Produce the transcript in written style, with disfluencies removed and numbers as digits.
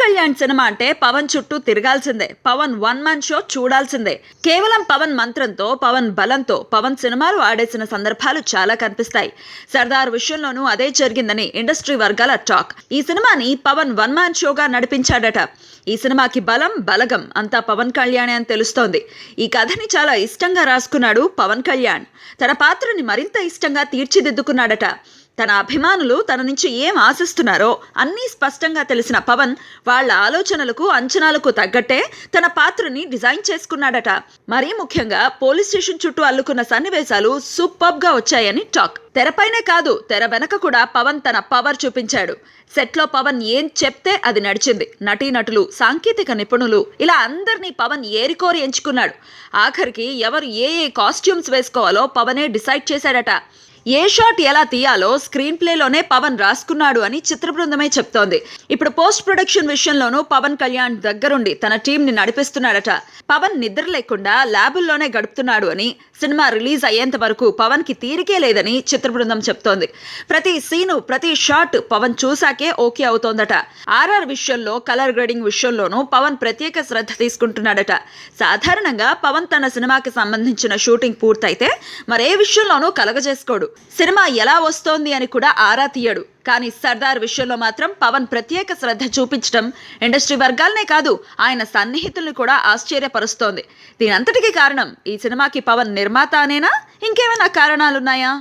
Kalyan cinema అంటే పవన్ చుట్టూ తిరగాల్సిందే, Pawan one man show చూడాల్సిందే. కేవలం పవన్ మంత్రంతో, పవన్ బలంతో పవన్ సినిమాలు ఆడేసిన సందర్భాలు చాలా కనిపిస్తాయి. సర్దార్ విషయంలోనూ అదే జరిగిందని ఇండస్ట్రీ వర్గాల టాక్. ఈ సినిమాని పవన్ వన్ మ్యాన్ షోగా నడిపించాడట. ఈ సినిమాకి బలం బలగం అంతా పవన్ కళ్యాణ్ అని తెలుస్తోంది. ఈ కథని చాలా ఇష్టంగా రాసుకున్నాడు పవన్ కళ్యాణ్. తన పాత్రని మరింత ఇష్టంగా తీర్చిదిద్దుకున్నాడట. తన అభిమానులు తన నుంచి ఏం ఆశిస్తున్నారో అన్నీ స్పష్టంగా తెలిసిన పవన్ వాళ్ళ ఆలోచనలకు అంచనాలకు తగ్గట్టే తన పాత్రని డిజైన్ చేసుకున్నాడట. మరీ ముఖ్యంగా పోలీస్ స్టేషన్ చుట్టూ అల్లుకున్న సన్నివేశాలు సూపర్బ్ గా వచ్చాయని టాక్. తెరపైనే కాదు, తెర వెనక కూడా పవన్ తన పవర్ చూపించాడు. సెట్లో పవన్ ఏం చెప్తే అది నడిచింది. నటీనటులు, సాంకేతిక నిపుణులు ఇలా అందరినీ పవన్ ఏరికోరి ఎంచుకున్నాడు. ఆఖరికి ఎవరు ఏ కాస్ట్యూమ్స్ వేసుకోవాలో పవనే డిసైడ్ చేశాడట. ఏ షాట్ ఎలా తీయాలో స్క్రీన్ ప్లేలోనే పవన్ రాసుకున్నాడు అని చిత్ర బృందమే చెప్తోంది. ఇప్పుడు పోస్ట్ ప్రొడక్షన్ విషయంలోనూ పవన్ కళ్యాణ్ దగ్గరుండి తన టీంని నడిపిస్తున్నాడట. పవన్ నిద్ర లేకుండా ల్యాబుల్లోనే గడుపుతున్నాడు అని, సినిమా రిలీజ్ అయ్యేంత వరకు పవన్ కి తీరికే లేదని చిత్ర బృందం చెప్తోంది. ప్రతి సీను, ప్రతి షాట్ పవన్ చూసాకే ఓకే అవుతోందట. ఆర్ఆర్ విషయంలో, కలర్ గ్రేడింగ్ విషయంలోనూ పవన్ ప్రత్యేక శ్రద్ధ తీసుకుంటున్నాడట. సాధారణంగా పవన్ తన సినిమాకి సంబంధించిన షూటింగ్ పూర్తయితే మరే విషయంలోనూ కలగజేసుకోడు. సినిమా ఎలా వస్తోంది అని కూడా ఆరా తీయడు. కానీ సర్దార్ విషయంలో మాత్రం పవన్ ప్రత్యేక శ్రద్ధ చూపించడం ఇండస్ట్రీ వర్గాలనే కాదు, ఆయన సన్నిహితుల్ని కూడా ఆశ్చర్యపరుస్తోంది. దీనంతటికీ కారణం ఈ సినిమాకి పవన్ నిర్మాత అనేనా, ఇంకేమైనా కారణాలున్నాయా?